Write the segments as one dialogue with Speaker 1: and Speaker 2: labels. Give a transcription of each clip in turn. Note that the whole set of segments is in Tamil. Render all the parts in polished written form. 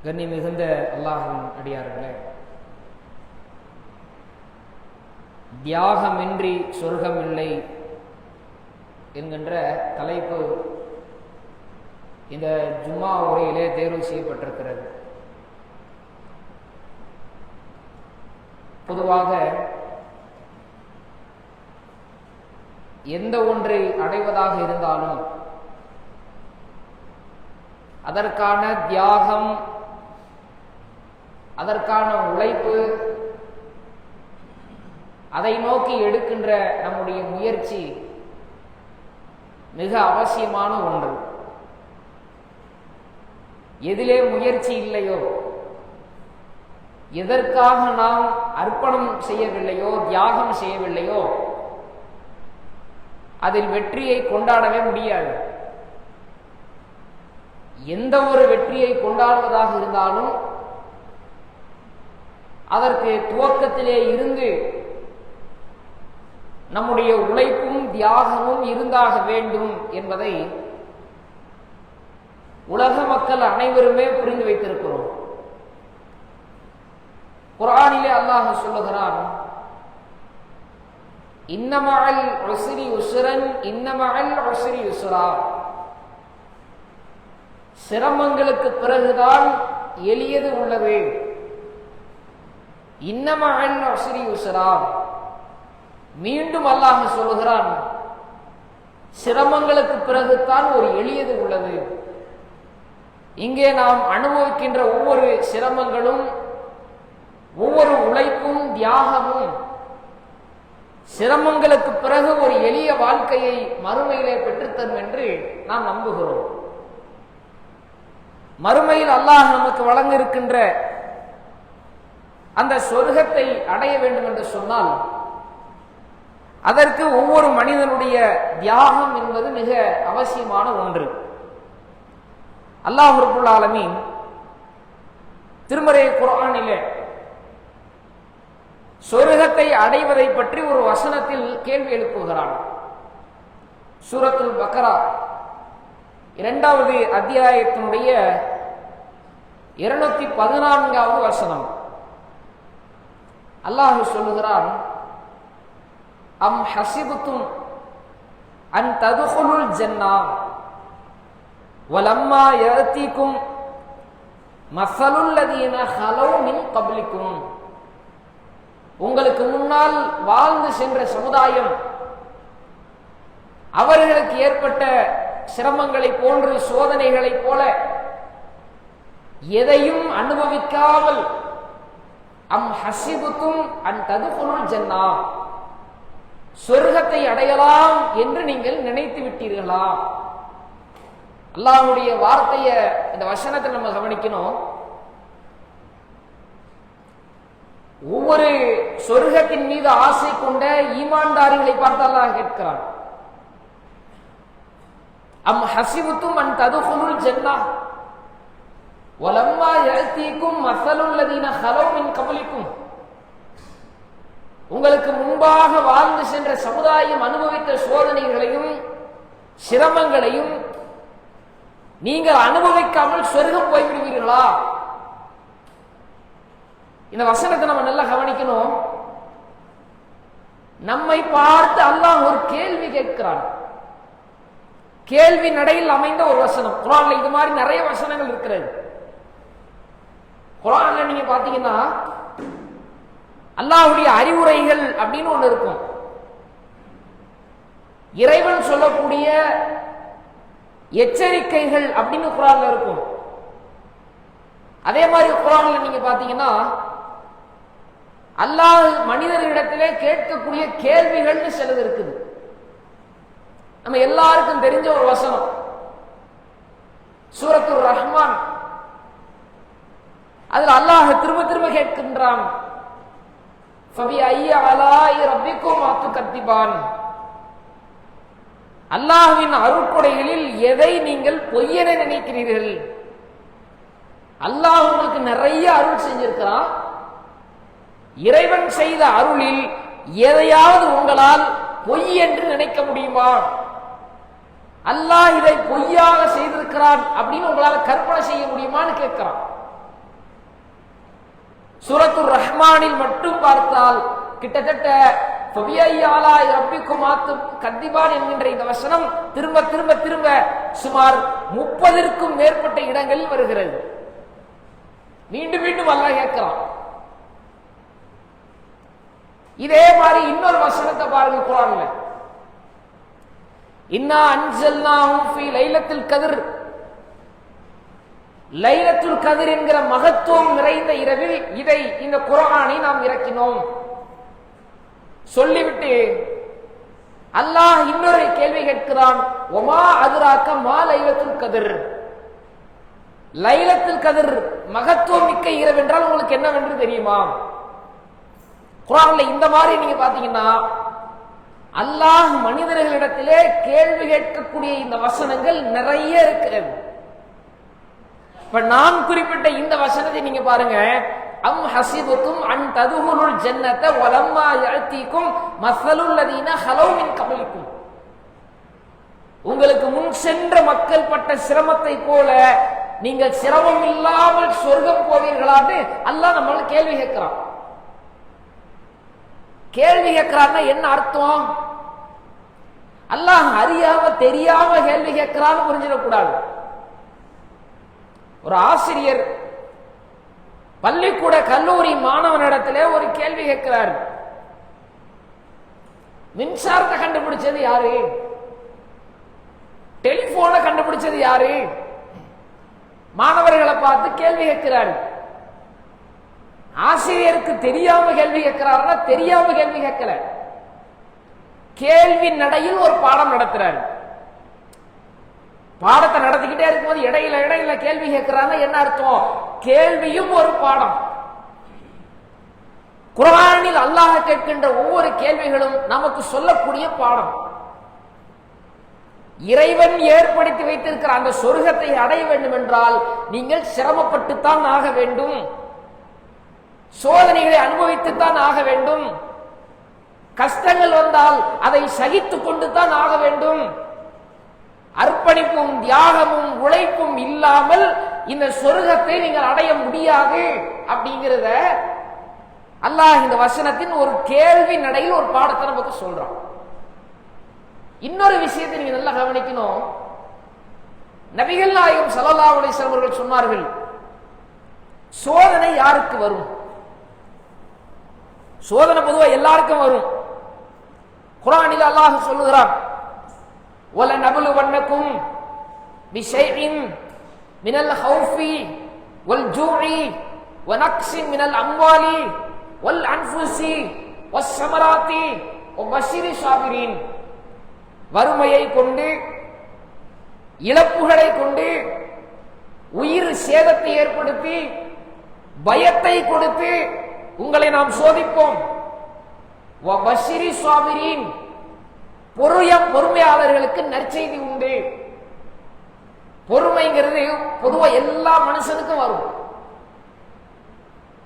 Speaker 1: கண்ணி மிகுந்த அல்லாஹ்வின் அடியார்களே, தியாகமின்றி சொர்க்கம் இல்லை என்கின்ற தலைப்பு இந்த ஜும்மா உரையிலே தேர்வு செய்யப்பட்டிருக்கிறது. பொதுவாக எந்த ஒன்றை அடைவதாக இருந்தாலும் அதற்கான தியாகம், அதற்கான உழைப்பு, அதை நோக்கி எடுக்கின்ற நம்முடைய முயற்சி மிக அவசியமான ஒன்று. எதிலே முயற்சி இல்லையோ, எதற்காக நாம் அர்ப்பணம் செய்யவில்லையோ, தியாகம் செய்யவில்லையோ, அதில் வெற்றியை கொண்டாடவே முடியாது. எந்த ஒரு வெற்றியை கொண்டாடுவதாக இருந்தாலும் அதற்கு துவக்கத்திலே இருந்து நம்முடைய உழைப்பும் தியாகமும் இருந்தாக வேண்டும் என்பதை உலக மக்கள் அனைவருமே புரிந்து வைத்திருக்கிறோம். குர்ஆனிலே அல்லாஹ் சொல்லுகிறான், இன்னமஅல் உஸ்ரி யுஸ்ரன் இன்னமஅல் உஸ்ரி யுஸ்ரா. சிரமங்களுக்கு பிறகுதான் எளியது உள்ளது. இன்னமஅல் உஸ்ரி யுஸ்ரா. மீண்டும் அல்லாஹ் சொல்லுகிறான், சிரமங்களுக்கு பிறகுதான் ஒரு எளியது உள்ளது. இங்கே நாம் அனுபவிக்கின்ற ஒவ்வொரு சிரமங்களும், ஒவ்வொரு உழைப்பும் தியாகமும் சிரமங்களுக்கு பிறகு ஒரு எளிய வாழ்க்கையை மறுமையிலே பெற்றுத்தரும் என்று நாம் நம்புகிறோம். மறுமையில் அல்லாஹ் நமக்கு வழங்க இருக்கின்ற அந்த சொர்க்கத்தை அடைய வேண்டும் என்று சொன்னால் அதற்கு ஒவ்வொரு மனிதனுடைய தியாகம் என்பது மிக அவசியமான ஒன்று. அல்லாஹ் ரப்புல் ஆலமீன் திருமறை குர்ஆனிலே சொர்க்கத்தை அடைவதை பற்றி ஒரு வசனத்தில் கேள்வி எழுப்புகிறான். சூரத்துல் பக்ரா 2வது அத்தியாயத்தினுடைய 214வது வசனம். அல்லாஹ் சொல்லுகிறான், அம் ஹஸிபுதும் அன் ததுகுலுல் ஜன்னா வலம்மா யஅதீகும் மஸலுல் லதீன ஹலவ் மின் கப்லிக்கும். உங்களுக்கு முன்னால் வாழ்ந்து சென்ற சமுதாயம் அவர்களுக்கு ஏற்பட்ட சிரமங்களை போன்று, சோதனைகளை போல எதையும் அனுபவிக்காமல் அம் ஹஸிபுதும் அன் ததுகுலுல் ஜன்னா, சொர்க்கத்தை அடையலாம் என்று நீங்கள் நினைத்து விட்டீர்களா? அல்லாஹ்வுடைய வார்த்தையை, இந்த வசனத்தை நம்ம கவனிக்கணும். ஒவ்வொரு சொர்க்கத்தின் மீது ஆசை கொண்ட ஈமான்தாரிகளை பார்த்து அல்லாஹ் கேட்கிறான், அம் ஹஸிபுதும் அன் ததுகுலுல் ஜன்னா வலம்மா யஅதீகும் மஸலுல் லதீன ஹலவ் மின் கப்லிக்கும். உங்களுக்கு முன்பாக வாழ்ந்து சென்ற சமுதாயம் அனுபவித்த சோதனைகளையும் சிரமங்களையும் நீங்கள் அனுபவிக்காமல் சொர்க்கம் போய்விடுவீர்களா? இந்த வசனத்தை நம்ம நல்லா கவனிக்கணும். நம்மை பார்த்து அல்லாஹ் ஒரு கேள்வி கேட்கிறான். கேள்வி நடையில் அமைந்த ஒரு வசனம். குர்ஆன்ல இது மாதிரி நிறைய வசனங்கள் இருக்கிறது. குர்ஆன்ல நீங்க பாத்தீங்கன்னா அல்லாஹ்வுடைய அறிவுரைகள் அப்படின்னு ஒண்ணு இருக்கும். இறைவன் சொல்லக்கூடிய எச்சரிக்கைகள் அப்படின்னு குர்ஆன்ல இருக்கும். அதே மாதிரி குர்ஆன்ல நீங்க பாத்தீங்கன்னா அல்லாஹ் மனிதர்களிடத்திலே கேட்கக்கூடிய கேள்விகள்னு சிலது இருக்குது. நம்ம எல்லாருக்கும் தெரிஞ்ச ஒரு வசனம், சூரத்துர் ரஹ்மான். அதுல அல்லாஹ் திரும்ப திரும்ப கேட்கின்றான், ஃபபிஅய்யி ஆலாஇ ரப்பிக்கும் துகத்திபான். அல்லாஹ்வின் அருட்கொடைகளில் எதை நீங்கள் பொய்யென நினைக்கிறீர்கள்? அல்லாஹ் உங்களுக்கு நிறைய அருள் செஞ்சிருக்கிறான். இறைவன் செய்த அருளில் எதையாவது உங்களால் பொய் என்று நினைக்க முடியுமா? அல்லாஹ் இதை பொய்யாக செய்திருக்கிறான் அப்படின்னு உங்களால கற்பனை செய்ய முடியுமான்னு கேட்கிறான். சூரத்துர் ரஹ்மானில் மட்டும் பார்த்தால் கிட்டத்தட்ட கத்திபான் என்கின்ற இந்த வசனம் திரும்ப திரும்ப திரும்ப சுமார் 30க்கும் மேற்பட்ட இடங்களில் வருகிறது. மீண்டும் மீண்டும் அல்லாஹ் கேட்கிறான். இதே மாதிரி இன்னொரு வசனத்தை பாருங்க குர்ஆன்ல, இன்னா அன்ஸல்னாஹு ஃபீ லைலத்துல் கத்ர், லைலத்துல் கத்ர் என்கிற மகத்துவம் நிறைந்த இரவில் இதை இந்த குர்ஆனை நாம் இறக்கினோம் சொல்லிவிட்டு அல்லாஹ் இன்னொரு கேள்வி கேட்கிறான், ஒமா அதுராக்க மா லைலத்துல் கத்ர், லைலத்துல் கத்ர் மகத்துவம் மிக்க இரவு என்றால் உங்களுக்கு என்னவென்று தெரியுமா? குர்ஆன்ல இந்த மாதிரி நீங்க பாத்தீங்கன்னா அல்லாஹ் மனிதர்களிடத்திலே கேள்வி கேட்கக்கூடிய இந்த வசனங்கள் நிறைய இருக்கிறது. இப்ப நான் குறிப்பிட்ட இந்த வசனத்தை நீங்க பாருங்க, அம் ஹஸிபுதும் அன் ததுஹுலுல் ஜன்னத வலம்மா யஅதீகும் மஸலுல் லதீன ஹலவ் மின் கப்லிக்கும், உங்களுக்கு முன் சென்ற மக்கள் பட்ட சிரமத்தை போல நீங்கள் சிரமம் இல்லாமல் சொர்க்கம் போவீர்களான்னு அல்லாஹ் நம்மள கேள்வி கேட்கிறான். கேள்வி கேட்கிறான்னா என்ன அர்த்தம்? அல்லாஹ் அறியாம தெரியாம கேள்வி கேட்கிறான்னு புரிஞ்சிடக்கூடாது. ஒரு ஆசிரியர் பள்ளிக்கூட கல்லூரி மாணவனிடத்திலே ஒரு கேள்வி கேட்கிறார், மின்சாரத்தை கண்டுபிடிச்சது யாரு, டெலிபோனை கண்டுபிடிச்சது யாரு? மாணவர்களை பார்த்து கேள்வி கேட்கிறார். ஆசிரியருக்கு தெரியாம கேள்வி கேட்கிறாருன்னா தெரியாம கேள்வி கேட்கல, கேள்வி நடையில் ஒரு பாடம் நடத்துறாரு. பாடத்தை நடத்திக்கிட்டே இருக்கும்போது இடையில இடையில கேள்வி கேட்கிறாங்க. என்ன அர்த்தம்? கேள்வியும் ஒரு பாடம். குர்ஆனில் அல்லாஹ் கேட்கின்ற ஒவ்வொரு கேள்விகளும் நமக்கு சொல்லக்கூடிய பாடம். இறைவன் ஏற்படுத்தி வைத்திருக்கிற அந்த சொர்க்கத்தை அடைய வேண்டும் என்றால் நீங்கள் சிரமப்பட்டுத்தான் ஆக வேண்டும், சோதனைகளை அனுபவித்துத்தான் ஆக வேண்டும், கஷ்டங்கள் வந்தால் அதை சகித்துக் கொண்டு தான் ஆக வேண்டும். அர்ப்பணிப்பும் தியாகமும் உழைப்பும் இல்லாமல் இந்த சொர்க்கத்தை நீங்கள் அடைய முடியாது அப்படிங்கிறத அல்லாஹ் இந்த வசனத்தின் ஒரு கேள்வி நடையில் ஒரு பாடத்தை நமக்கு சொல்றான். இன்னொரு விஷயத்தை நீங்க நல்லா கவனிக்கணும். நபிகள் நாயகம் ஸல்லல்லாஹு அலைஹி வஸல்லம் அவர்கள் சொன்னார்கள், சோதனை யாருக்கு வரும்? சோதனை பொதுவா எல்லாருக்கும் வரும். குர்ஆனில் அல்லாஹ் சொல்லுகிறான், وَلَنَبْلُوَنَّكُمْ بِشَيْءٍ مِنَ الْخَوْفِ وَالْجُوعِ وَنَقْصٍ مِنَ الْأَمْوَالِ وَالْأَنْفُسِ وَالثَّمَرَاتِ وَبَشِّرِ الصَّابِرِينَ, வறுமையை கொண்டு, இழப்புகளை கொண்டு, உயிர் சேதத்தை ஏற்படுத்தி, பயத்தை கொடுத்து உங்களை நாம் சோதிப்போம். வபஷிரி ஸாபிரீன், பொறுமையாளர்களுக்கு நற்செய்தி உண்டு. பொறுமைங்கிறது பொதுவா எல்லா மனுஷனுக்கும் வரும்.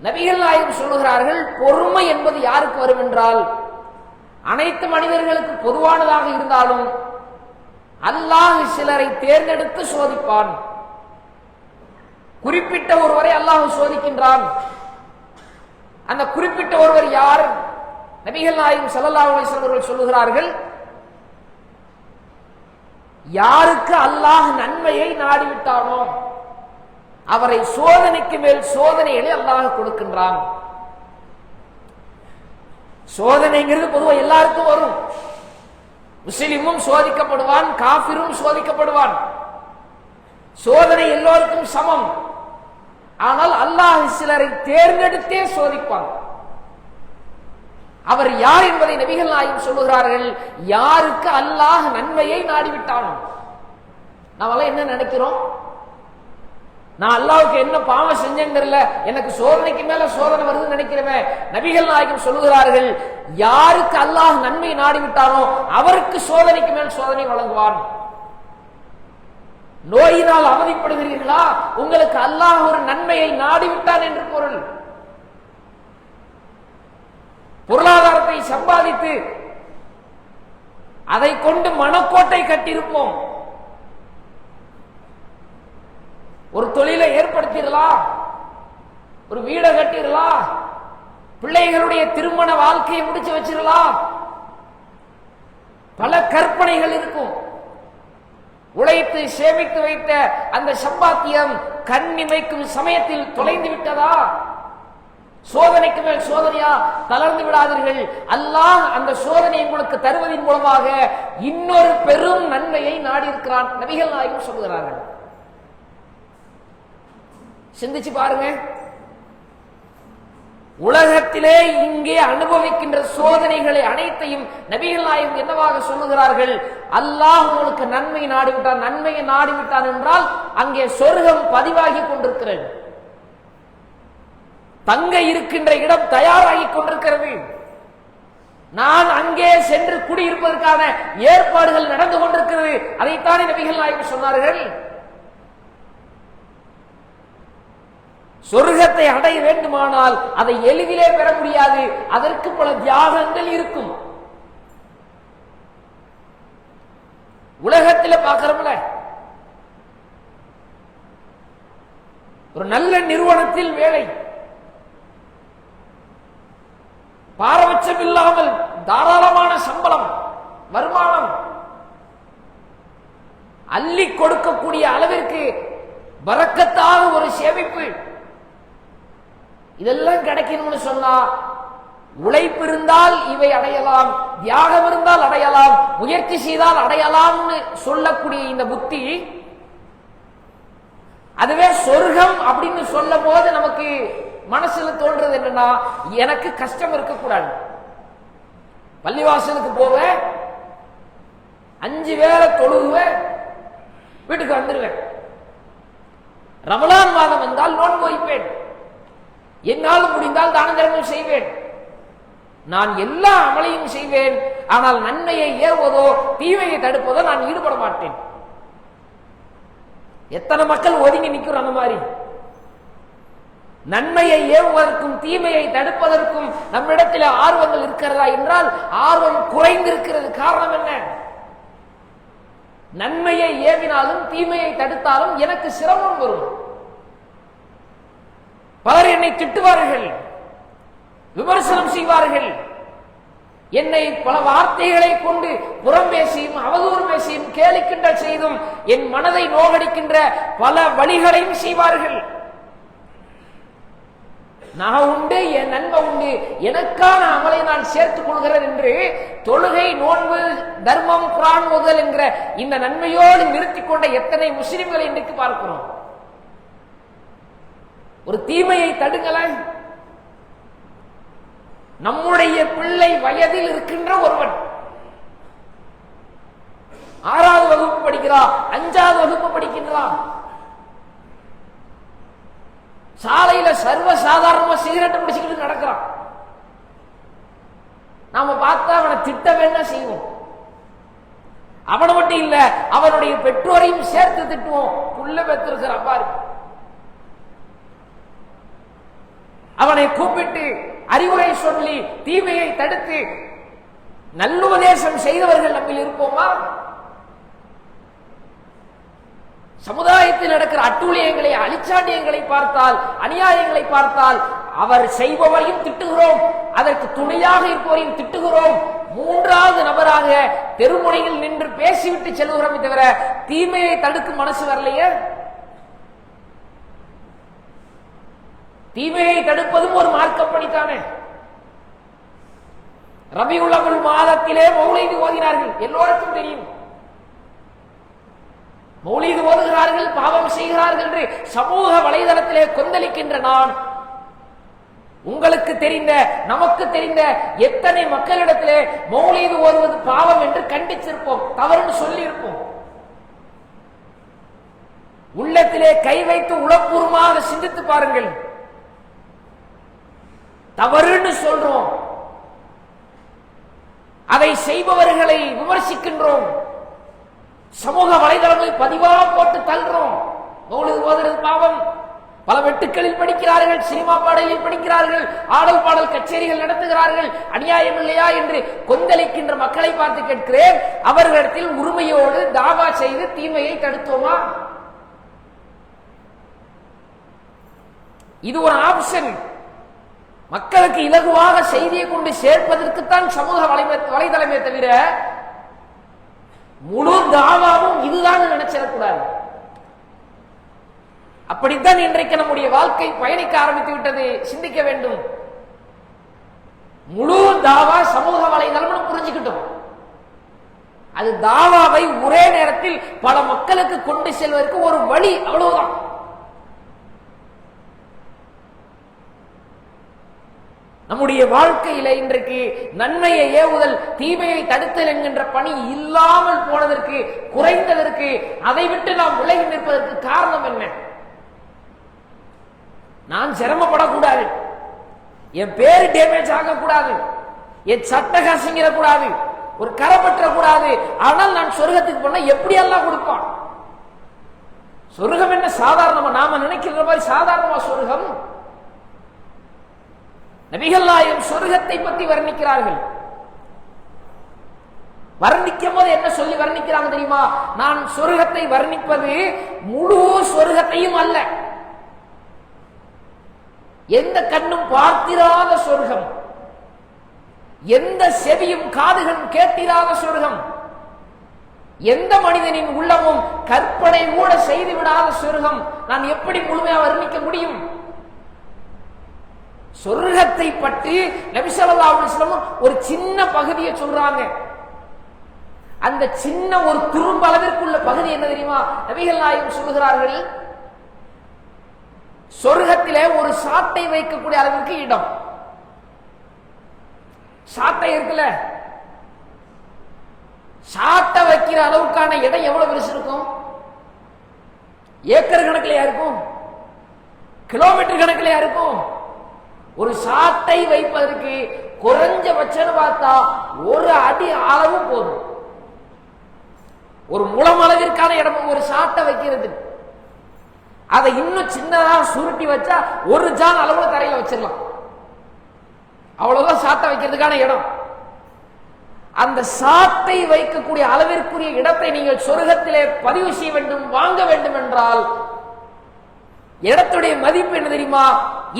Speaker 1: நபிகள் நாயகம் சொல்லுகிறார்கள், பொறுமை என்பது யாருக்கு வரும் என்றால் அனைத்து மனிதர்களுக்கு பொதுவானதாக இருந்தாலும் அல்லாஹ் சிலரை தேர்ந்தெடுத்து சோதிப்பான். குறிப்பிட்ட ஒருவரை அல்லாஹ் சோதிக்கின்றான். அந்த குறிப்பிட்ட ஒருவர் யார்? நபிகள் நாயகம் ஸல்லல்லாஹு அலைஹி வஸல்லம் அவர்கள் சொல்லுகிறார்கள், யாருக்கு அல்லாஹ் நன்மையை நாடிவிட்டானோ அவரை சோதனைக்கு மேல் சோதனைகளை அல்லாஹ் கொடுக்கின்றான். சோதனைங்கிறது பொதுவாக எல்லாருக்கும் வரும். முஸ்லிமும் சோதிக்கப்படுவான், காஃபிரும் சோதிக்கப்படுவான். சோதனை எல்லோருக்கும் சமம். ஆனால் அல்லாஹ் சிலரை தேர்ந்தெடுத்தே சோதிப்பான். அவர் யார் என்பதை நபிகள் நாயகம் சொல்லுகிறார்கள், யாருக்கு அல்லாஹ் நன்மையை நாடிவிட்டானோ. நாமெல்லாம் என்ன நினைக்கிறோம்? நான் அல்லாஹ்வுக்கு என்ன பாவம் செஞ்சேன்னு தெரியல, எனக்கு சோதனைக்கு மேல சோதனை வருதுன்னு நினைக்கிறேன். நபிகள் நாயகம் சொல்லுகிறார்கள், யாருக்கு அல்லாஹ் நன்மை நாடிவிட்டானோ அவருக்கு சோதனைக்கு மேல் சோதனை வழங்குவான். நோயினால் அவதிப்படுகிறீர்களா? உங்களுக்கு அல்லாஹ் ஒரு நன்மையை நாடிவிட்டான் என்று பொருள். பொருளாதாரத்தை சம்பாதித்து அதை கொண்டு மனக்கோட்டை கட்டியிருப்போம். ஒரு தொழிலை ஏற்படுத்திடலாம், ஒரு வீடை கட்டிடலாம், பிள்ளைகளுடைய திருமண வாழ்க்கையை முடிச்சு வச்சிடலாம், பல கற்பனைகள் இருக்கும். உழைத்து சேமித்து வைத்த அந்த சம்பாத்தியம் கண்ணிமைக்கும் சமயத்தில் தொலைந்து விட்டதா? சோதனைக்கு மேல் சோதனையா? தளர்ந்து விடாதீர்கள். அல்லாஹ் அந்த சோதனை உங்களுக்கு தருவதன் மூலமாக இன்னொரு பெரும் நன்மையை நாடி இருக்கிறான். நபிகள் நாயகம் சொல்கிறார்கள். சிந்திச்சு பாருங்க. உலகத்திலே இங்கே அனுபவிக்கின்ற சோதனைகளை அனைத்தையும் நபிகள் நாயகம் என்னவாக சொல்லுகிறார்கள்? அல்லாஹ் உங்களுக்கு நன்மை நாடிவிட்டான். நன்மையை நாடிவிட்டான் என்றால் அங்கே சொர்க்கம் பதிவாகி கொண்டிருக்கிறது, தங்க இருக்கின்ற இடம் தயாராகி கொண்டிருக்கிறது. நான் அங்கே சென்று குடியிருப்பதற்கான ஏற்பாடுகள் நடந்து கொண்டிருக்கிறது. அதைத்தானே நபிகள் நாயகம் சொன்னார்கள். சொர்க்கத்தை அடைய வேண்டுமானால் அதை எளிதிலே பெற முடியாது, அதற்கு பல தியாகங்கள் இருக்கும். உலகத்தில் பார்க்கிறோம்ல, ஒரு நல்ல நிறுவனத்தில் வேலை, பாரபட்சம் இல்லாமல் தாராளமான சம்பளம், வருமானம், அள்ளி கொடுக்கக்கூடிய அளவிற்கு பரக்கத்தாக ஒரு சேமிப்பு, இதெல்லாம் கிடைக்கணும்னு சொன்னா உழைப்பு இருந்தால் இவை அடையலாம், தியாகம் இருந்தால் அடையலாம், முயற்சி செய்தால் அடையலாம்னு சொல்லக்கூடிய இந்த புத்தி, அதுவே சொர்க்கம் அப்படின்னு சொல்லும் போது நமக்கு மனசுல தோன்றது என்னன்னா, எனக்கு கஷ்டம் இருக்கக்கூடாது. பள்ளிவாசலுக்கு போவேன், 5 வேளை தொழுவேன், வீட்டுக்கு வந்துடுவேன். ரமலான் மாதம் வந்தால் நோன்பு வைப்பேன், என்னால் முடிந்தால் தான தர்மம் செய்வேன், நான் எல்லா அமலையும் செய்வேன். ஆனால் நன்மையை ஏறுவதோ தீமையை தடுப்பதோ நான் ஈடுபட மாட்டேன். எத்தனை மக்கள் ஒதுங்கி நிற்கிறோம் அந்த மாதிரி. நன்மையை ஏவுவதற்கும் தீமையை தடுப்பதற்கும் நம்மிடத்தில் ஆர்வங்கள் இருக்கிறதா என்றால் ஆர்வம் குறைந்திருக்கிறது. காரணம் என்ன? நன்மையை ஏவினாலும் தீமையை தடுத்தாலும் எனக்கு சிரமம் வரும். பலர் என்னை திட்டுவார்கள், விமர்சனம் செய்வார்கள், என்னை பல வார்த்தைகளை கொண்டு புறம் பேசியும் அவதூறு பேசியும் கேலி கிண்டல் செய்தும் என் மனதை நோகடிக்கின்ற பல வழிகளையும் செய்வார்கள். நான் உண்டு, என் நன்மை உண்டு, எனக்கான அமலை நான் சேர்த்துக் கொள்கிறேன் என்று தொழுகை, நோன்பு, தர்மம், குர்ஆன் ஓதுதல் என்கிற இந்த நன்மையோடு நிறுத்திக் கொண்ட எத்தனை முஸ்லிம்களை இன்றைக்கு பார்க்கிறோம். ஒரு தீமையை தடுங்களேன். நம்முடைய பிள்ளை வயதில் இருக்கின்ற ஒருவன் 6வது வகுப்பு படிக்கிறான், 5வது வகுப்பு படிக்கின்றான், சாலையில சர்வ சாதாரணமா சிகரெட் பிடிச்சுக்கிட்டு நடக்கிறான். நாம பார்த்தா அவனை திட்ட வேண்டாம் செய்வோம். அவனை மட்டும் இல்ல, அவனுடைய பெற்றோரையும் சேர்த்து திட்டுவோம். புள்ள பெற்றிருக்கிறான் பாரு, அவனை கூப்பிட்டு அறிவுரை சொல்லி தீமையை தடுத்து நல்லுபதேசம் செய்தவர்கள் நம்மில் இருப்போமா? சமுதாயத்தில் நடக்கிற அட்டூழியங்களை, அழிச்சாண்டியங்களை பார்த்தால், அநியாயங்களை பார்த்தால் அவர் செய்பவரையும் திட்டுகிறோம், அதற்கு துணையாக இருப்பவரையும் திட்டுகிறோம். 3வது நபராக தெருமுனையில் நின்று பேசிவிட்டு செல்கிறோமே தவிர தீமையை தடுக்கும் மனசு வரலையே. தீமையை தடுப்பதும் ஒரு மார்க்கப்படித்தானே. ரபியுல் அவ்வல் மாதத்திலே மௌலிது ஓதினார்கள், எல்லோருக்கும் தெரியும். மௌலிது ஓதுகிறார்கள், பாவம் செய்கிறார்கள் என்று சமூக வலைதளத்திலே கொந்தளிக்கின்ற நான், உங்களுக்கு தெரிந்த, நமக்கு தெரிந்த எத்தனை மக்களிடத்திலே மௌலிது ஓதுவது பாவம் என்று கண்டிச்சிருப்போம், தவறுன்னு சொல்லி இருப்போம். உள்ளத்திலே கை வைத்து உளப்பூர்வமாக சிந்தித்து பாருங்கள். தவறுன்னு சொல்றோம், அதை செய்பவர்களை விமர்சிக்கின்றோம், சமூக வலைதளங்களில் பதிவாக போட்டு தள்ளுறோம். மௌலிது ஓதுறது பாவம். பல வெட்டுக்களில் படிக்கிறார்கள், சினிமா பாடலில் படிக்கிறார்கள், ஆடல் பாடல் கச்சேரிகள் நடத்துகிறார்கள். அநியாயம் இல்லையா என்று கொந்தளிக்கின்ற மக்களை பார்த்து கேட்கிறேன், அவர்களிடத்தில் உரிமையோடு தாவா செய்து தீமையை தடுத்தோமா? இது ஒரு ஆப்ஷன். மக்களுக்கு இலகுவாக செய்தியை கொண்டு சேர்ப்பதற்குத்தான் சமூக வலைதளமே தவிர முழு தாவாவும் இதுதான் நினைச்சிடக்கூடாது. அப்படித்தான் இன்றைக்கு நம்முடைய வாழ்க்கை பயணிக்க ஆரம்பித்து விட்டது. சிந்திக்க வேண்டும். முழு தாவா சமூக வலைதளம் புரிஞ்சுக்கிட்டோம். அது தாவாவை ஒரே நேரத்தில் பல மக்களுக்கு கொண்டு செல்வதற்கு ஒரு வழி, அவ்வளவுதான். நம்முடைய வாழ்க்கையில இன்றைக்கு நன்மையை ஏவுதல், தீமையை தடுத்தல் என்கின்ற பணி இல்லாமல் போனதற்கு, குறைந்ததற்கு, அதை விட்டு நாம் விலகி நிற்பதற்கு காரணம் என்ன? நான் சிரமப்படக்கூடாது, என் பேரு டேமேஜ் ஆகக்கூடாது, என் சட்டை கசங்கிடக்கூடாது, ஒரு கரப்பற்ற கூடாது. ஆனால் நான் சொர்க்கத்துக்கு போனா எப்படி எல்லாம் கொடுப்பான்? சொர்க்கம் என்ன சாதாரணமா நாம நினைக்கிற மாதிரி சாதாரணமா சொர்க்கம்? நபிகள் நாயகம் சொர்க்கத்தை பற்றி வர்ணிக்கிறார்கள். வர்ணிக்கும் போது என்ன சொல்லி வர்ணிக்கிறாங்க தெரியுமா? நான் சொர்க்கத்தை வர்ணிப்பது முழு சொர்க்கத்தையும் அல்ல, எந்த கண்ணும் பார்த்திராத சொர்க்கம், எந்த செவியும் காதுகளும் கேட்டிராத சொர்க்கம், எந்த மனிதனின் உள்ளமும் கற்பனை கூட செய்து விடாத சொர்க்கம் நான் எப்படி முழுமையா வர்ணிக்க முடியும்? சொர்க்கத்தை பற்றி நபி ஸல்லல்லாஹு அலைஹி வஸல்லம் ஒரு சின்ன பகுதியை சொல்றாங்க. அந்த சின்ன ஒரு துரும்பு அளவிற்குள்ள பகுதி என்ன தெரியுமா? நபிகள் நாயகம் சொல்லுகிறார்கள், சொர்க்கத்திலே ஒரு சாட்டை வைக்கக்கூடிய அளவிற்கு இடம். சாட்டை இருக்குல்ல, சாட்டை வைக்கிற அளவுக்கான இடம் எவ்வளவு பெருசு இருக்கும்? ஏக்கர் கணக்கிலையா இருக்கும்? கிலோமீட்டர் கணக்கிலையா இருக்கும்? ஒரு சாட்டை வைப்பதற்கு குறைஞ்சபட்சம் பார்த்தா ஒரு அடி அளவு போதும். ஒரு முழம் அளவிற்கான இடம் ஒரு சாட்டை வைக்கிறது. அதை இன்னும் சின்னதா சுருட்டி வச்சா ஒரு ஜான் அளவுல தரையில வச்சிடலாம். அவ்வளவுதான் சாட்டை வைக்கிறதுக்கான இடம். அந்த சாட்டை வைக்கக்கூடிய அளவிற்குரிய இடத்தை நீங்கள் சொர்க்கத்திலே பதிவு செய்ய வேண்டும், வாங்க வேண்டும் என்றால் இடத்துடைய மதிப்பு என்ன தெரியுமா?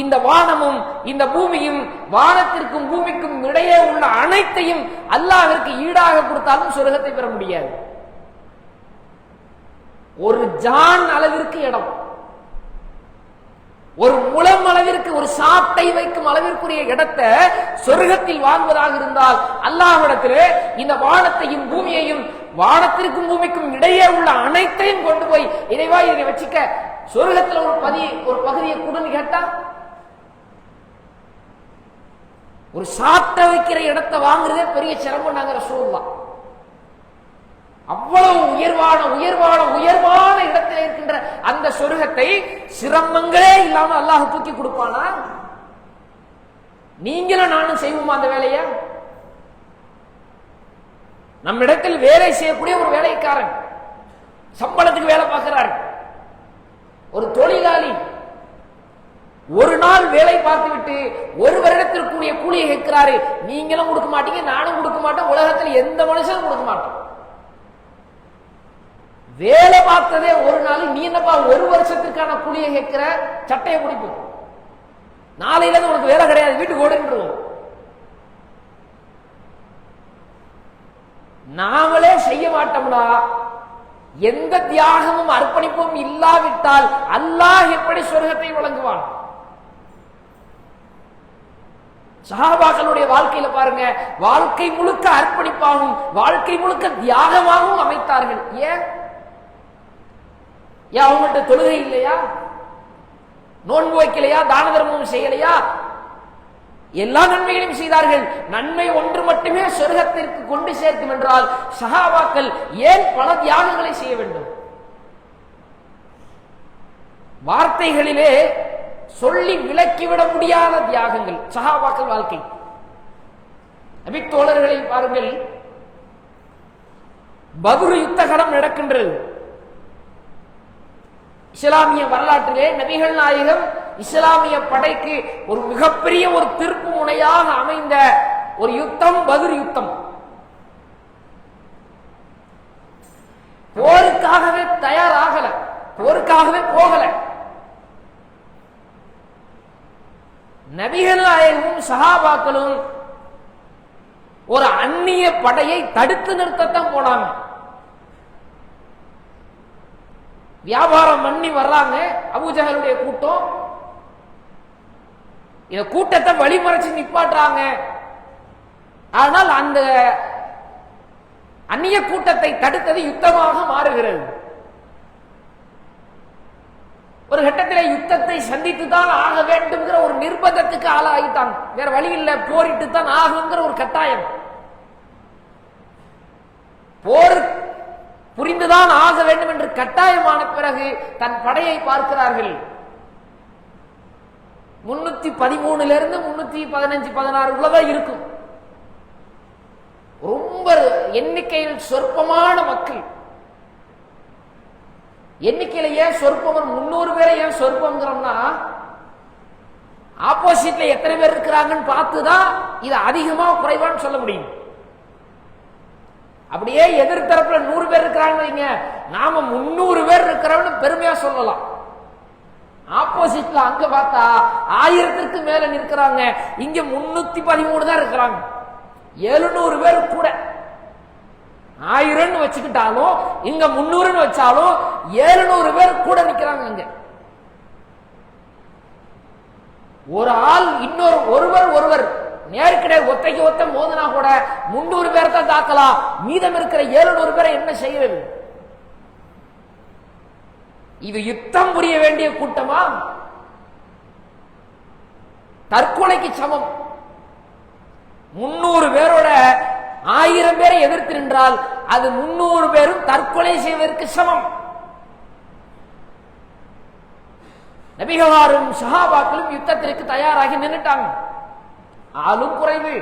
Speaker 1: இந்த வானமும் இந்த பூமியும், வானத்திற்கும் பூமிக்கும் இடையே உள்ள அனைத்தையும் அல்லாஹ்விற்கு ஈடாக கொடுத்தாலும் சொர்க்கத்தை பெற முடியாது. ஒரு ஜான் அளவிற்கு இடம், ஒரு முழம் அளவிற்கு, ஒரு சாட்டை வைக்கும் அளவிற்குரிய இடத்தை சொர்க்கத்தில் வாங்குவதாக இருந்தால் அல்லாஹ்விடத்திலே இந்த வானத்தையும் பூமியையும், வானத்திற்கும் பூமிக்கும் இடையே உள்ள அனைத்தையும் கொண்டு போய் இறைவா இதை வச்சுக்க, சொர்க்கத்தில் ஒரு பகுதியை கொடுன்னு கேட்டா, ஒரு சாட்டை வைக்கிற இடத்தை வாங்குறதே பெரிய சிரமம். நாங்க ரசூலுல்லாஹ் அவ்வளவு உயர்வான இடத்தில் இருக்கின்ற அந்த சொர்க்கத்தை சிரமங்களே இல்லாம அல்லாஹ் தூக்கி கொடுப்பானா? நீங்களும் நானும் செய்வோமா அந்த வேலையை? நம்ம இடத்தில் வேலை செய்யக்கூடிய ஒரு வேலைக்காரன், சம்பளத்துக்கு வேலை பார்க்கிறார், ஒரு தொழிலாளி ஒரு நாள் வேலை பார்த்து விட்டு ஒரு வருடத்திற்குரிய கூலியை கேட்கிறாரு. நீங்களும் கொடுக்க மாட்டீங்க, நானும் கொடுக்க மாட்டேன், உலகத்தில் எந்த மனுஷனும் கொடுக்க மாட்டோம். வேலை பார்த்ததே ஒரு நாள், நீ என்னப்பா ஒரு வருஷத்துக்கான கூலியை கேட்கிற? சட்டையை பிடிப்போம், நாளையில இருந்து உனக்கு வேலை கிடையாது, வீட்டுக்கு ஓடுன்றோம். நாமளே செய்ய மாட்டோம்னா, எந்த தியாகமும் அர்ப்பணிப்பும் இல்லாவிட்டால் அல்லாஹ் எப்படி சொர்க்கத்தை வழங்குவான்? சஹாபாக்களுடைய வாழ்க்கையில பாருங்க, வாழ்க்கை முழுக்க அர்ப்பணிப்பாகவும் வாழ்க்கை முழுக்க தியாகமாகவும் அமைத்தார்கள். ஏன் அவங்கள்ட்ட தொழுகை இல்லையா? நோன்பு வைக்கலையா? தான தர்மம் செய்யலையா? எல்லா நன்மைகளையும் செய்தார்கள். நன்மை ஒன்று மட்டுமே சொர்க்கத்திற்கு கொண்டு சேர்க்கும் என்றால் சஹாபாக்கள் ஏன் பல தியாகங்களை செய்ய வேண்டும்? வார்த்தைகளிலே சொல்லி விளக்கிவிட முடியாத தியாகங்கள் சஹாபாக்கள் வாழ்க்கை. நபி தோழர்களை பாருங்கள், பத்ர் யுத்த களம் நடக்கின்றது. இஸ்லாமிய வரலாற்றிலே நபிகள் நாயகம் இஸ்லாமிய படைக்கு ஒரு மிகப்பெரிய ஒரு திருப்பு முனையாக அமைந்த ஒரு யுத்தம் பத்ர் யுத்தம். போருக்காகவே தயாராகல, போருக்காகவே போகல. நபிகள் நாயகமும் சஹாபாக்களும் ஒரு அந்நிய படையை தடுத்து நிறுத்தத்தான் போனாங்க. வியாபாரம் பண்ணி வர்றாங்க அபூஜஹலுடைய கூட்டம். இந்த கூட்டத்தை வழிமறைச்சு நிப்பாட்டுறாங்க. ஆனால் அந்த அந்நிய கூட்டத்தை தடுத்தது யுத்தமாக மாறுகிறது. ஒரு கட்டத்தில் யுத்தத்தை சந்தித்து தான் ஆக வேண்டும்ங்கிற ஒரு நிர்பந்தத்துக்கு ஆளாகிட்டாங்க. வேற வழி இல்லை, போரிட்டு தான் ஆகுங்கிற ஒரு கட்டாயம். போர் புரிந்துதான் ஆக வேண்டும் என்று கட்டாயமான பிறகு தன் படையை பார்க்கிறார்கள். 313 இருந்து 315, 16 உள்ளதான் இருக்கும். ரொம்ப எண்ணிக்கையில் சொற்பமான மக்கள். எண்ணிக்கையில ஏன் சொற்பம்? 300 பேரை ஏன் சொற்பம்ங்கிறோம்னா, ஆப்போசிட்ல எத்தனை பேர் இருக்கிறாங்கன்னு பார்த்துதான் இது அதிகமா குறைவான்னு சொல்ல முடியும். அப்படியே எதிர்த்தரப்புல 100 பேர் இருக்கிறாங்க, நாம 300 பேர் இருக்கிறவன்னு பெருமையா சொல்லலாம். ஆப்போசிட்ல அங்க பார்த்தா 1000க்கு மேல நிற்கிறாங்க, இங்க 313 தான் இருக்கிறாங்க. 700 பேர் கூட. 1000 வச்சுக்கிட்டாலும் இங்க 300 வச்சாலும் 700 பேர் கூட நிக்கிறாங்க. இங்க ஒரு ஆள் இன்னொரு ஒருவர் நேருக்கிடையே ஒத்தைக்கு ஒத்த மோதினா கூட 300 பேர் தான் தாக்கலாம். மீதம் இருக்கிற 700 பேரை என்ன செய்யறது? இது யுத்தம் புரிய வேண்டிய கூட்டமா? தற்கொலைக்கு சமம். 300 பேரோட 1000 பேரை எதிர்த்து நின்றால் அது 300 பேரும் தற்கொலை செய்வதற்கு சமம். நபிகளாரும் சஹாபாக்களும் யுத்தத்திற்கு தயாராகி நின்றுட்டாங்க. ஆளும் குறைவு,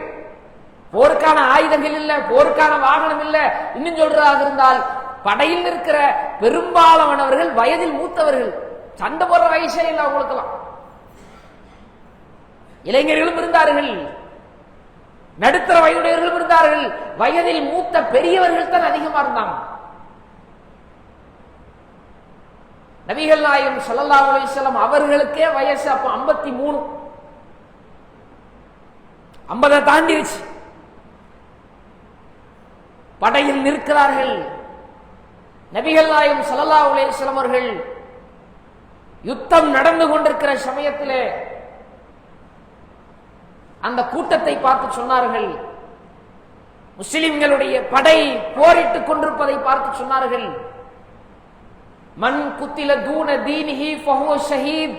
Speaker 1: போருக்கான ஆயுதங்கள் இல்ல, போருக்கான வாகனம் இல்ல. இன்னும் சொல்றதாக இருந்தால் படையில் இருக்கிற பெரும்பாலானவர்கள் வயதில் மூத்தவர்கள். சண்டை போடுற வயசே இல்லை அவங்களுக்கெல்லாம். இளைஞர்களும் இருந்தார்கள், நடுத்தர வயதுடையவர்களும் இருந்தார்கள், வயதில் மூத்த பெரியவர்கள் தான் அதிகமா இருந்தாங்க. நபிகள் நாயகம் ஸல்லல்லாஹு அலைஹி வஸல்லம் அவர்களுக்கே வயசு அப்ப 53, 50 தாண்டிருச்சு. படையில் நிற்கிறார்கள். நபிகள் நாயகம் ஸல்லல்லாஹு அலைஹி வஸல்லம் அவர்கள் யுத்தம் நடந்து கொண்டிருக்கிற சமயத்திலே அந்த கூட்டத்தை பார்த்து சொன்னார்கள், முஸ்லிம்களுடைய படை போரிட்டுக் கொண்டிருப்பதை பார்த்து சொன்னார்கள், மன் குத்தில தூன தீனிஹி ஃபஹுவ ஷஹீத்.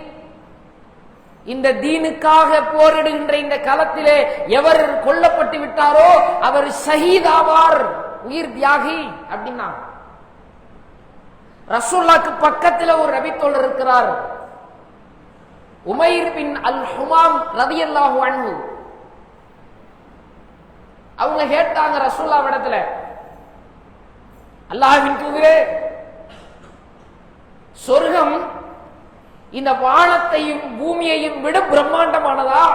Speaker 1: இந்த தீனுக்காக போரிடுகின்ற இந்த களத்திலே எவர் கொல்லப்பட்டு விட்டாரோ அவர் ஷஹீத் ஆவார், உயிர் தியாகி அப்படின்னா. ரசூலுல்லாஹ்க்கு பக்கத்தில் ஒரு நபித்தோழர் இருக்கிறார், உமைர் பின் அல் ஹுமாம் ரலியல்லாஹு அன்ஹு. அவங்க கேட்டாங்க ரசூலுல்லாஹ் இடத்துல, அல்லாஹ்வின் தூதரே, சொர்க்கம் இந்த வானத்தையும் பூமியையும் விட பிரம்மாண்டமானதா?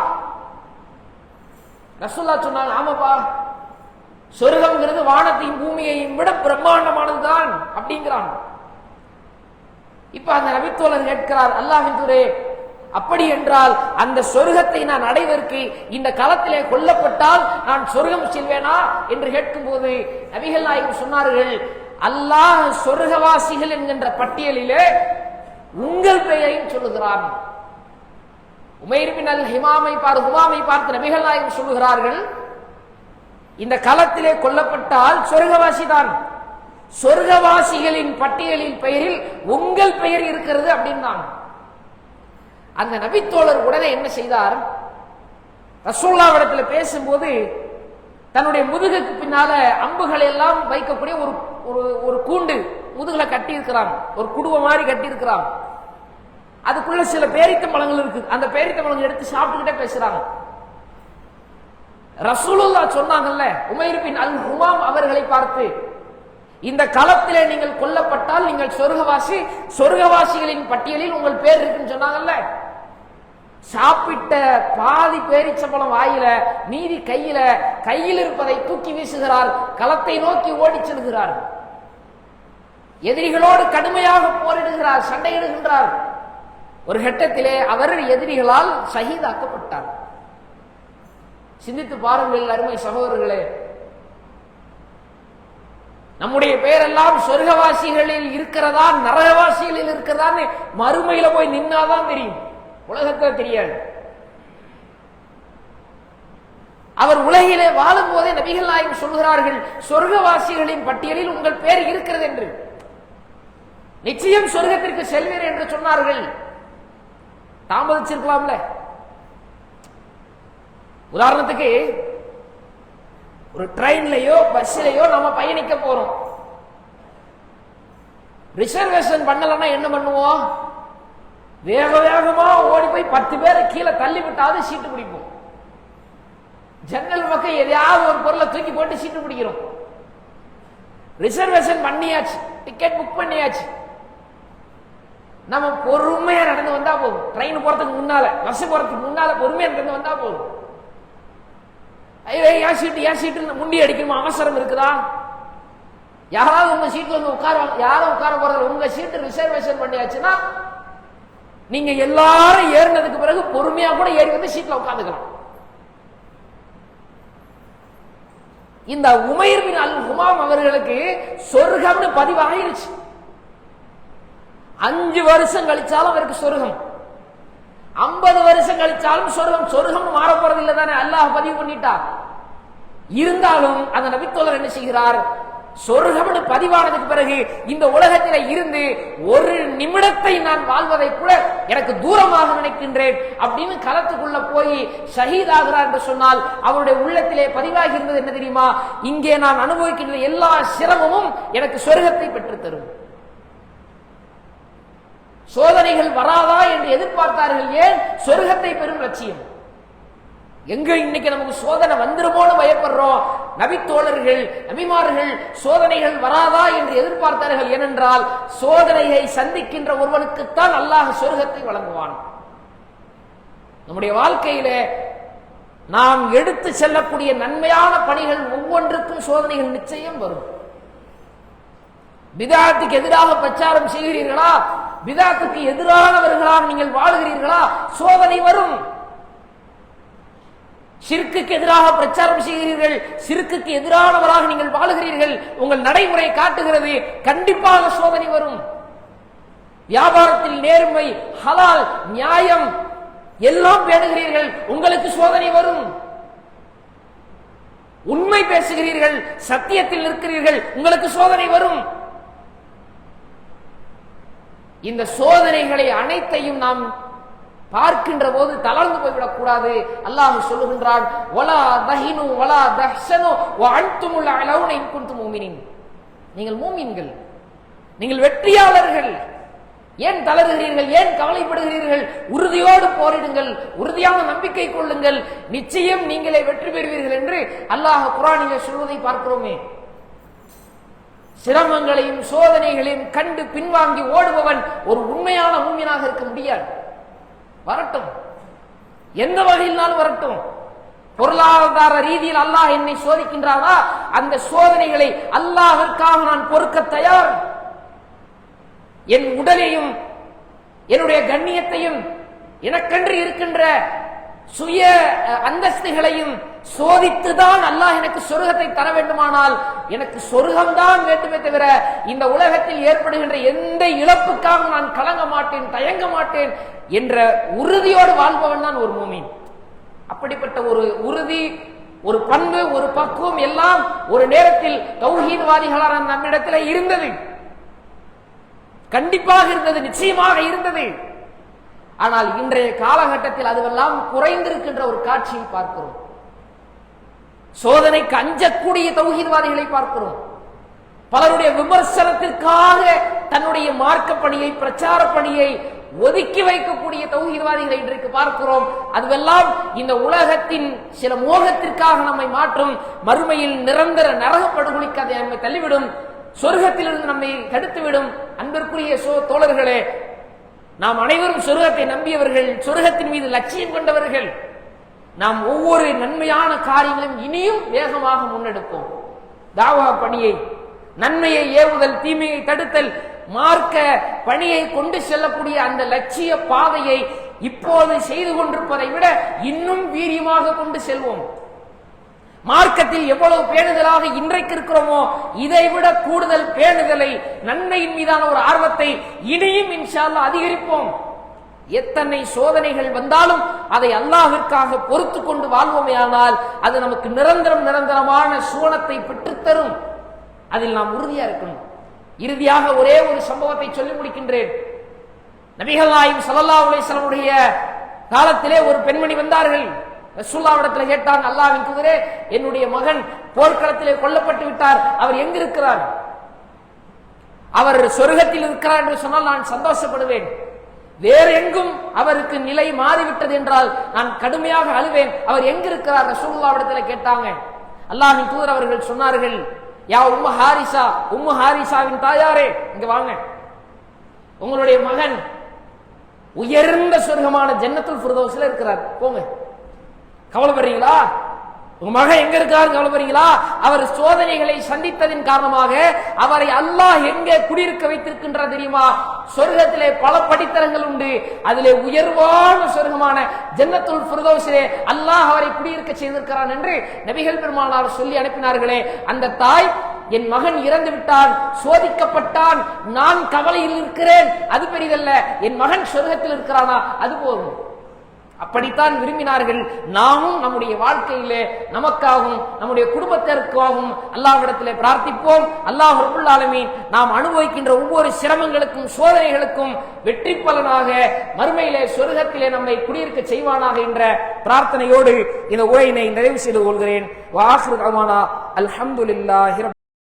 Speaker 1: ரசூலுல்லாஹ் சொன்னாங்க, ஆமாப்பா, சொர்க்கம்ங்கிறது வானத்தையும் பூமியையும் விட பிரம்மாண்டமானதுதான் அப்படிங்கிறாங்க. இப்ப அந்த நபித்தோழர் கேட்கிறார், அல்லாஹ்வின் தூதரே, அப்படி என்றால் அந்த சொர்க்கத்தை நான் அடைவதற்கு இந்த களத்திலே கொல்லப்பட்டால் நான் சொர்க்கம் செல்வேனா என்று கேட்கும் போது நபிகள் நாயகம் சொன்னார்கள், அல்லாஹ் சொர்க்கவாசிகள் என்கின்ற பட்டியலிலே உங்கள் பெயரையும் சொல்லுகிறான். உமைர் பின் அல் ஹுமாமை பார்த்து நபிகள் நாயகம் சொல்லுகிறார்கள், இந்த களத்திலே கொல்லப்பட்டால் சொர்க்கவாசி தான், சொர்க்கவாசிகளின் பட்டியலின் பெயரில் உங்கள் பெயர் இருக்கிறது அப்படின்னாங்க. அந்த நபித்தோழர் உடனே என்ன செய்தார், ரசூலுல்லாஹ்விடத்தில் பேசும்போது தன்னுடைய முதுகுக்கு பின்னால அம்புகளை எல்லாம் வைக்கக்கூடிய ஒரு கூண்டு முதுகுல கட்டி இருக்கிறாங்க, ஒரு குடுவை மாதிரி கட்டி இருக்கிறாங்க. அதுக்குள்ள சில பேரித்த பழங்கள் இருக்கு, அந்த பேரித்த பழங்கள் எடுத்து சாப்பிட்டுக்கிட்டே பேசுறாங்க. ரசூலுல்லாஹ் சொன்னாங்கல்ல, உமைர் பின் அல் ஹுமாம் அவர்களை பார்த்து, இந்த களத்திலே நீங்கள் கொல்லப்பட்டால் நீங்கள் சொர்க்கவாசி, சொர்க்கவாசிகளின் பட்டியலில் உங்கள் பேர் இருக்குன்னு சொன்னாங்கல்ல. சாப்பிட்ட பாதி பேரிச்சம்பழம் வாயில, மீதி கையில் இருப்பதை தூக்கி வீசுகிறார், களத்தை நோக்கி ஓடி செல்கிறார், எதிரிகளோடு கடுமையாக போரிடுகிறார், சண்டையிடுகின்றார். ஒரு கட்டத்திலே அவர் எதிரிகளால் ஷஹீதாக்கப்பட்டார். சிந்தித்து பாருங்கள் அருமை சகோதரர்களே, நம்முடைய பெயரெல்லாம் சொர்க்கவாசிகளில் இருக்கிறதா நரகவாசிகளில் இருக்கிறதான்னு மறுமையில போய் நின்னாதான் தெரியும், உலகத்தில் தெரியாது. அவர் உலகிலே வாழும் போதே நபிகள் நாயகம் சொல்கிறார்கள், சொர்க்கவாசிகளின் பட்டியலில் உங்கள் பெயர் இருக்கிறது என்று, நிச்சயம் சொர்க்கத்திற்கு செல்வீர் என்று சொன்னார்கள். தாமதிச்சிருக்கலாம்ல. உதாரணத்துக்கு ஒரு ட்ரெயின்லயோ பஸ்லயோ நம்ம பயணிக்க போறோம், ரிசர்வேஷன் பண்ணலன்னா என்ன பண்ணுவோம்? வேக வேகமா ஓடி போய் 10 பேரை கீழே தள்ளி விட்டாவது சீட்டு பிடிப்போம். ஜன்னல் பக்கம் எதையாவது ஒரு பொருளை தூக்கி போட்டு சீட்டு பிடிக்கிறோம். ரிசர்வேஷன் பண்ணியாச்சு, டிக்கெட் புக் பண்ணியாச்சு, நம்ம பொறுமையா நடந்து வந்தா போதும். ட்ரெயின் போறதுக்கு முன்னால, பஸ் போறதுக்கு முன்னால பொறுமையா நடந்து வந்தா போதும். ஏன் சீட்டு முண்டி அடிக்கணுமா? அவசரம் இருக்குதா? யாராவது உங்க சீட்ல வந்து உட்காருவாங்க, யாரும் உட்கார போறது. உங்க சீட்டு ரிசர்வேஷன் பண்ணியாச்சுன்னா நீங்க எல்லாரும் ஏறினதுக்கு பிறகு பொறுமையா கூட ஏறி வந்து சீட்ல உட்காந்துக்கலாம். இந்த உமைர் பின் அல் ஹுமாம் அவர்களுக்கு சொர்க்கம்னு பதிவாகிருச்சு. 5 வருஷம் கழிச்சாலும் அவருக்கு சொர்க்கம், 50 வருஷம் கழிச்சாலும் சொர்க்கம். சொர்க்கம் மாற போறது இல்லை தானே, அல்லாஹ் பதிவு பண்ணிட்டா. இருந்தாலும் அந்த நபித்தோழர் என்ன செய்கிறார்? சொர்க்கம்னு பதிவானதுக்கு பிறகு இந்த உலகத்தில இருந்து ஒரு நிமிடத்தை நான் வாழ்வதை கூட எனக்கு தூரமாக நினைக்கின்றேன் அப்படின்னு களத்துக்குள்ள போய் ஷஹீதாகிறார் என்று சொன்னால் அவருடைய உள்ளத்திலே பதிவாகி இருந்தது என்ன தெரியுமா? இங்கே நான் அனுபவிக்கின்ற எல்லா சிரமமும் எனக்கு சொர்க்கத்தை பெற்றுத்தரும். சோதனைகள் வராதா என்று எதிர்பார்த்தார்கள். ஏன்? சொர்க்கத்தை பெறும் லட்சியம். எங்க இன்னைக்கு நமக்கு சோதனை வந்துருமோன்னு பயப்படுறோம். நபித்தோழர்கள் நபிமார்கள் சோதனைகள் வராதா என்று எதிர்பார்த்தார்கள். ஏனென்றால் சோதனையை சந்திக்கின்ற ஒருவனுக்குத்தான் அல்லாஹ் சொர்க்கத்தை வழங்குவான். நம்முடைய வாழ்க்கையிலே நாம் எடுத்து செல்லக்கூடிய நன்மையான பணிகள் ஒவ்வொன்றுக்கும் சோதனைகள் நிச்சயம் வரும். பிதாத்துக்கு எதிராக பிரச்சாரம் செய்கிறீர்களா? பிதாத்துக்கு எதிரானவர்களாக நீங்கள் வாழுகிறீர்களா? சோதனை வரும். ஷிர்க்குக்கு எதிராக பிரச்சாரம் செய்கிறீர்கள், ஷிர்க்குக்கு எதிரானவராக நீங்கள் வாழுகிறீர்கள், உங்கள் நடைமுறை காட்டுகிறது, கண்டிப்பாக சோதனை வரும். வியாபாரத்தில் நேர்மை, ஹலால், நியாயம் எல்லாம் பேணுகிறீர்கள், உங்களுக்கு சோதனை வரும். உண்மை பேசுகிறீர்கள், சத்தியத்தில் நிற்கிறீர்கள், உங்களுக்கு சோதனை வரும். இந்த சோதனைகளை அனைத்தையும் நாம் பார்க்கின்ற போது தளர்ந்து போய்விடக் கூடாது. அல்லாஹ் சொல்லுகின்றான், வலா தஹினு வலா தஹ்சனு வஅன்துமுல் அலௌன இன் குன்தும் முஃமினீன். நீங்கள் மூமின்கள், நீங்கள் வெற்றியாளர்கள். ஏன் தளர்கிறீர்கள்? ஏன் கவலைப்படுகிறீர்கள்? உறுதியோடு போரிடுங்கள், உறுதியான நம்பிக்கை கொள்ளுங்கள், நிச்சயம் நீங்களே வெற்றி பெறுவீர்கள் என்று அல்லாஹ் குர்ஆனிலே சொல்வதை பார்க்கிறோமே. சிரமங்களையும் சோதனைகளையும் கண்டு பின்வாங்கி ஓடுபவன் ஒரு உண்மையான மூமினாக இருக்க முடியாது. வரட்டும், எந்த வகையினாலும் வரட்டும். பொருளாதார ரீதியில் அல்லாஹ் என்னை சோதிக்கின்றானா, அந்த சோதனைகளை அல்லாஹ்விற்காக நான் பொறுக்க தயார். என் உடலையும் என்னுடைய கண்ணியத்தையும் எனக்கென்று இருக்கின்ற சுய அந்தஸ்துகளையும் சோதித்துதான் அல்லாஹ் எனக்கு சொர்க்கத்தை தர வேண்டுமானால் எனக்கு சொர்க்கம்தான் வேண்டுமே தவிர இந்த உலகத்தில் ஏற்படுகின்ற எந்த இழப்புக்காக நான் கலங்க மாட்டேன், தயங்க மாட்டேன் என்ற உறுதியோடு வாழ்பவன் தான் ஒரு மூமின். அப்படிப்பட்ட ஒரு உறுதி, ஒரு பண்பு, ஒரு பக்குவம் எல்லாம் ஒரு நேரத்தில் தௌஹீத்வாதிகளான நம்மிடத்தில் இருந்தது, கண்டிப்பாக இருந்தது, நிச்சயமாக இருந்தது. ஆனால் இன்றைய காலகட்டத்தில் அதுவெல்லாம் குறைந்திருக்கின்ற ஒரு காட்சியை பார்க்கிறோம். சோதனைக்கு அஞ்சக்கூடிய தௌஹீத்வாதிகளை பார்க்கிறோம். பலருடைய விமர்சனத்திற்காக தன்னுடைய மார்க்க பணியை, பிரச்சார பணியை ஒதுக்கி வைக்கக்கூடிய தௌஹீத்வாதிகளை இன்றைக்கு பார்க்கிறோம். அதுவெல்லாம் இந்த உலகத்தின் சில மோகத்திற்காக நம்மை மாற்றும். மறுமையில் நிரந்தர நரக படுகொலிக்கு அதை நம்மை தள்ளிவிடும், சொர்க்கத்திலிருந்து நம்மை தடுத்துவிடும். அன்பிற்குரிய தோழர்களே, நாம் அனைவரும் சொர்க்கத்தை நம்பியவர்கள், சொர்க்கத்தின் மீது லட்சியம் கொண்டவர்கள். நாம் ஒவ்வொரு நன்மையான காரியங்களும் இனியும் வேகமாக முன்னெடுப்போம். தாவா பணியை, நன்மையை ஏவுதல், தீமையை தடுத்தல், மார்க்க பணியை கொண்டு செல்லக்கூடிய அந்த லட்சிய பாதையை இப்போது செய்து கொண்டிருப்பதை விட இன்னும் வீரியமாக கொண்டு செல்வோம். மார்க்கத்தில் எவ்வளவு பேணுதலாக இன்றைக்கு இருக்கிறோமோ இதைவிட கூடுதல் பேணுதலை, நன்மையின் மீதான ஒரு ஆர்வத்தை இனியும் இன்ஷா அல்லாஹ் அதிகரிப்போம். எத்தனை சோதனைகள் வந்தாலும் அதை அல்லாஹ்விற்காக பொறுத்து கொண்டு வாழ்வோமேயானால் அது நமக்கு நிரந்தரமான சுவனத்தை பெற்றுத்தரும். அதில் நாம் உறுதியா இருக்கணும். இறுதியாக ஒரே ஒரு சம்பவத்தை சொல்லி முடிக்கின்றேன். நபிகள் நாயகம் ஸல்லல்லாஹு அலைஹி வஸல்லம் உடைய காலத்திலே ஒரு பெண்மணி வந்தார்கள். ரசூலுல்லாஹ்விடத்தில் கேட்டாங்க, அல்லாஹ்வின் தூதரே, என்னுடைய மகன் போர்க்களத்திலே கொல்லப்பட்டு விட்டார், அவர் எங்க இருக்கிறார்? அவர் சொர்க்கத்தில் இருக்கிறார் என்று சொன்னால் நான் சந்தோஷப்படுவேன். வேற எங்கும் அவருக்கு நிலை மாறிவிட்டது என்றால் நான் கடுமையாக அழுவேன். அவர் எங்க இருக்கிறார்? ரசூலுல்லாஹ்விடத்தில் கேட்டாங்க. அல்லாஹ்வின் தூதர் அவர்கள் சொன்னார்கள், யா உம்மு ஹாரிசா, உம்மு ஹாரிசாவின் தாயாரே, இங்க வாங்க. உங்களுடைய மகன் உயர்ந்த சொர்க்கமான ஜன்னத்துல் ஃபிர்தௌஸ்ல இருக்கிறார், போங்க. கவலைப்படுறீங்களா? உங்க மகன் எங்க இருக்காரு கவலைப்படுறீங்களா? அவர் சோதனைகளை சந்தித்ததின் காரணமாக அவரை அல்லாஹ் எங்கே குடியிருக்க வைத்திருக்கின்றார் தெரியுமா? சொர்க்கத்திலே பல படித்தரங்கள் உண்டு. அதிலே உயர்வான சொர்க்கமான ஜன்னத்துல் ஃபிர்தௌஸிலே அல்லாஹ் அவரை குடியிருக்க செய்திருக்கிறான் என்று நபிகள் பெருமானார் சொல்லி அனுப்பினார்களே. அந்த தாய், என் மகன் இறந்து விட்டான், சோதிக்கப்பட்டான், நான் கவலையில் இருக்கிறேன், அது பெரிதல்ல, என் மகன் சொர்க்கத்தில் இருக்கிறானா அது போதும். அப்படித்தான் விரும்பினார்கள். நாமும் நம்முடைய வாழ்க்கையிலே நமக்காகவும் நம்முடைய குடும்பத்திற்காகவும் அல்லாஹ்விடத்திலே பிரார்த்திப்போம். அல்லாஹ் ரப்பல் ஆலமீன் நாம் அனுபவிக்கின்ற ஒவ்வொரு சிரமங்களுக்கும் சோதனைகளுக்கும் வெற்றி பலனாக மறுமையிலே சொர்க்கத்திலே நம்மை குடியிருக்க செய்வானாக என்ற பிரார்த்தனையோடு இந்த உரையினை நிறைவு செய்து கொள்கிறேன். வ ஆகிரு தஅவானா அல்ஹம்துலில்லாஹி